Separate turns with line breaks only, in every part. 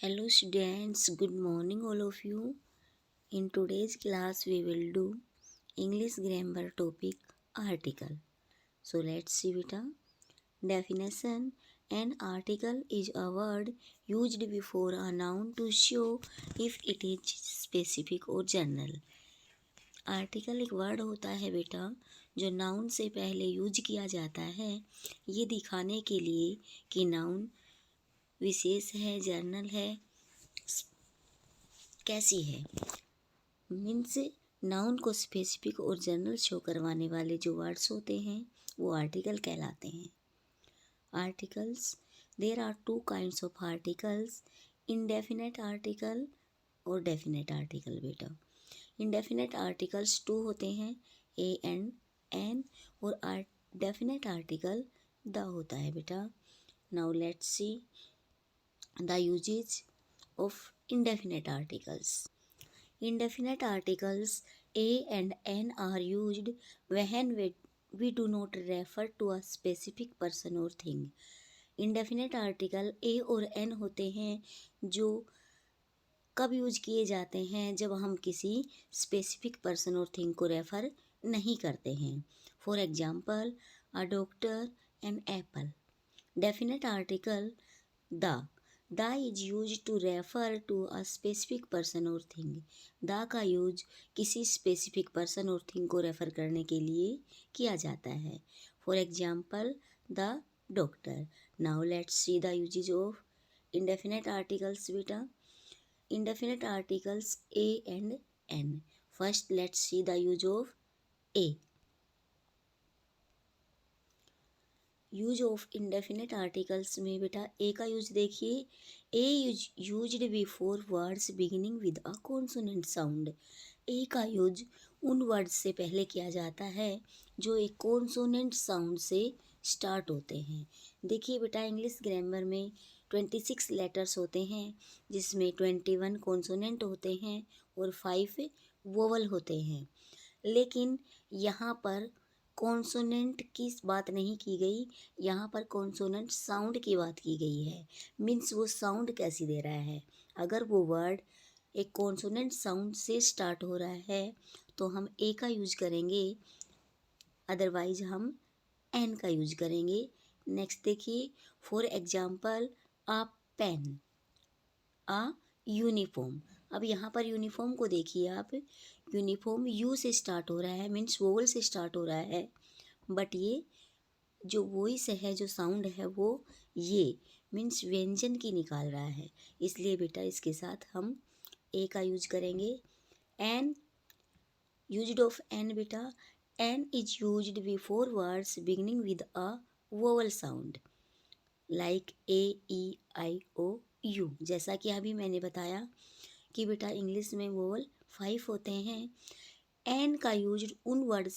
Hello students, good morning all of you. In today's class we will do English grammar topic article. So let's see beta. Definition: an article is a word used before a noun to show if it is specific or general. Article एक word होता है बेटा जो noun से पहले use किया जाता है ये दिखाने के लिए कि नाउन विशेष है, जर्नल है, कैसी है। मीन्स नाउन को स्पेसिफिक और जनरल शो करवाने वाले जो वर्ड्स होते हैं वो आर्टिकल कहलाते हैं। Articles, there are two kinds of articles, indefinite article और डेफिनेट आर्टिकल बेटा। इंडेफिनेट आर्टिकल्स टू होते हैं, ए एंड एन, और डेफिनेट आर्टिकल द होता है बेटा। Now let's see the usages of indefinite articles. Indefinite articles a and n are used when we do not refer to a specific person or thing. Indefinite article a और n होते हैं जो कब use किए जाते हैं जब हम किसी स्पेसिफिक पर्सन और थिंग को रेफर नहीं करते हैं। For example, a doctor an apple. Definite article the is used to refer to a specific person or thing. The का यूज किसी स्पेसिफिक पर्सन और थिंग को रेफर करने के लिए किया जाता है। For example, the doctor. Now let's see the usages of indefinite articles बेटा। Indefinite articles A and an. First let's see the use of A. Use of indefinite articles में बेटा ए का यूज देखिए। A used before words beginning with a consonant sound. A का use उन words से पहले किया जाता है जो एक कॉन्सोनेंट साउंड से स्टार्ट होते हैं। देखिए बेटा, इंग्लिश ग्रामर में 26 लेटर्स होते हैं जिसमें 21 कॉन्सोनेंट होते हैं और 5 वोवल होते हैं। लेकिन यहाँ पर कॉन्सोनेंट की बात नहीं की गई, यहाँ पर कॉन्सोनेंट साउंड की बात की गई है। मीन्स वो साउंड कैसी दे रहा है। अगर वो वर्ड एक कॉन्सोनेंट साउंड से स्टार्ट हो रहा है तो हम ए का यूज करेंगे, अदरवाइज हम एन का यूज करेंगे। नेक्स्ट देखिए, for example, a pen, a uniform. अब यहाँ पर यूनिफॉर्म को देखिए आप, यूनिफॉर्म यू से स्टार्ट हो रहा है, मीन्स वोवल से स्टार्ट हो रहा है, बट ये जो वॉइस है, जो साउंड है, वो ये मीन्स व्यंजन की निकाल रहा है। इसलिए बेटा इसके साथ हम ए का यूज करेंगे। एन, यूज्ड ऑफ एन बेटा। An is used before words beginning with a vowel sound like A, E, I, O, U. जैसा कि अभी मैंने बताया कि बेटा इंग्लिश में वोवल 5 होते हैं। एन का यूज उन वर्ड्स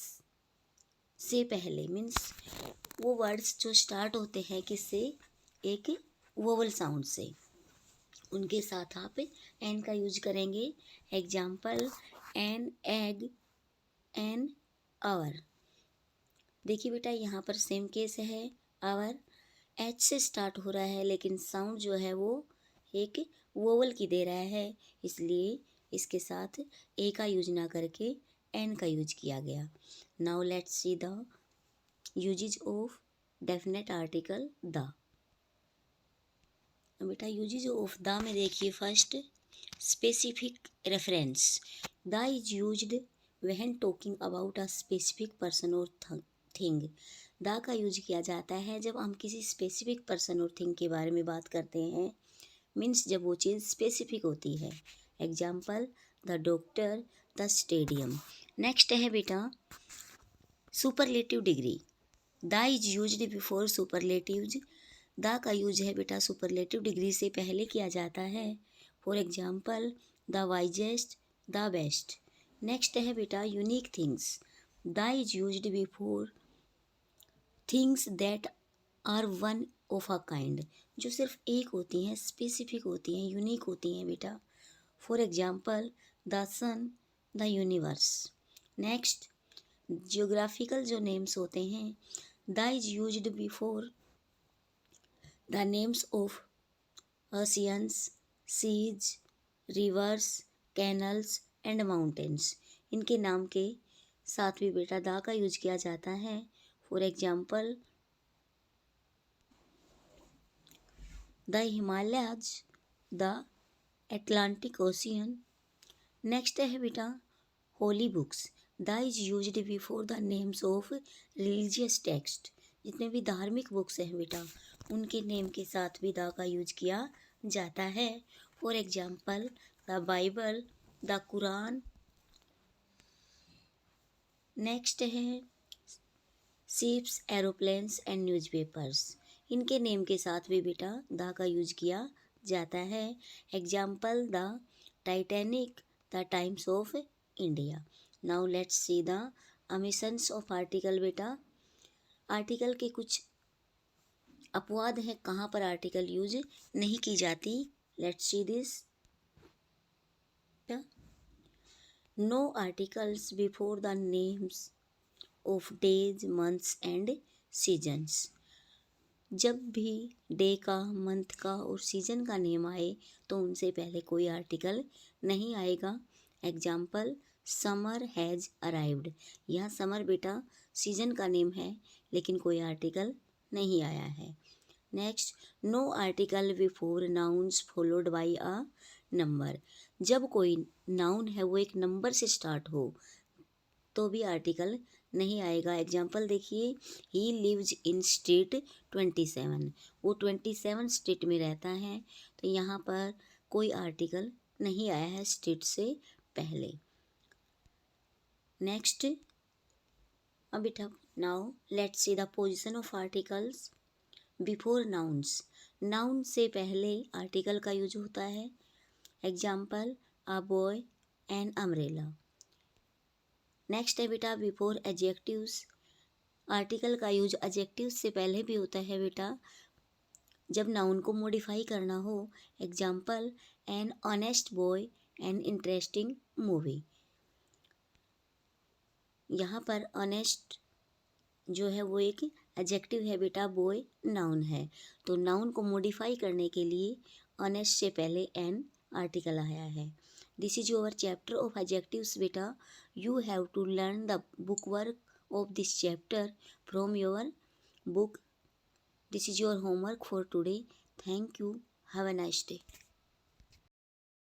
से पहले, मीन्स वो वर्ड्स जो स्टार्ट होते हैं किससे, एक वोवल साउंड से, उनके साथ आप एन का यूज करेंगे। Example, an egg, an hour. देखिए बेटा यहाँ पर सेम केस है। आवर एच से स्टार्ट हो रहा है लेकिन साउंड जो है वो एक वोवल की दे रहा है, इसलिए इसके साथ ए का यूज ना करके एन का यूज किया गया। Now let's see the usages of definite article the. बेटा यूजेज ऑफ द में देखिए, first specific reference. The is used when talking about a specific person और थिंग। द का यूज किया जाता है जब हम किसी स्पेसिफिक पर्सन और थिंग के बारे में बात करते हैं, मीन्स जब वो चीज़ स्पेसिफिक होती है। Example, the doctor, the stadium. Next है बेटा superlative degree. The is used before superlatives. The का यूज है बेटा सुपरलेटिव डिग्री से पहले किया जाता है। For example, the wisest, the best. Next है बेटा unique things. The is used before things that are one of a kind. जो सिर्फ एक होती हैं, स्पेसिफिक होती हैं, यूनिक होती हैं बेटा। For example, the sun, the universe. Next geographical जो नेम्स होते हैं, the is used before the names of oceans, seas, rivers, canals and mountains. इनके नाम के साथ भी बेटा द का यूज किया जाता है। For example the Himalayas, the Atlantic ocean. Next है बेटा holy books. The is used before the names of religious text. जितने भी धार्मिक बुक्स हैं बेटा उनके नेम के साथ भी द का यूज किया जाता है। For example the Bible, the Quran. Next है शिप्स, एरोप्लेन्स एंड न्यूज़पेपर्स। इनके नेम के साथ भी बेटा द का यूज किया जाता है। Example the Titanic, the times of India. Now let's see the omissions of article बेटा। आर्टिकल के कुछ अपवाद हैं कहाँ पर आर्टिकल यूज नहीं की जाती। Let's see this. No articles before the names of days, months and seasons. जब भी डे का, मंथ का और सीजन का नेम आए तो उनसे पहले कोई आर्टिकल नहीं आएगा। Example summer has arrived. यह समर बेटा सीजन का नेम है लेकिन कोई आर्टिकल नहीं आया है। Next no article before nouns followed by a number. जब कोई नाउन है वो एक नंबर से स्टार्ट हो तो भी आर्टिकल नहीं आएगा। एग्जाम्पल देखिए ही लिव्स इन स्ट्रीट 27। वो 27 स्ट्रीट में रहता है तो यहाँ पर कोई आर्टिकल नहीं आया है स्ट्रीट से पहले। नेक्स्ट अब बेटा now let's see the position of articles before nouns. Noun से पहले आर्टिकल का यूज होता है। Example a boy an umbrella. Next है बेटा बिफोर एडजेक्टिव्स। आर्टिकल का यूज एडजेक्टिव्स से पहले भी होता है बेटा जब नाउन को मॉडिफाई करना हो। Example an honest boy, an interesting movie. यहाँ पर ऑनेस्ट जो है वो एक एडजेक्टिव है बेटा, बॉय नाउन है। तो नाउन को मॉडिफाई करने के लिए ऑनेस्ट से पहले एन आर्टिकल आया है। This is your chapter of adjectives बेटा। You have to learn the book work of this chapter from your book. This is your homework for today. Thank you. Have a nice day.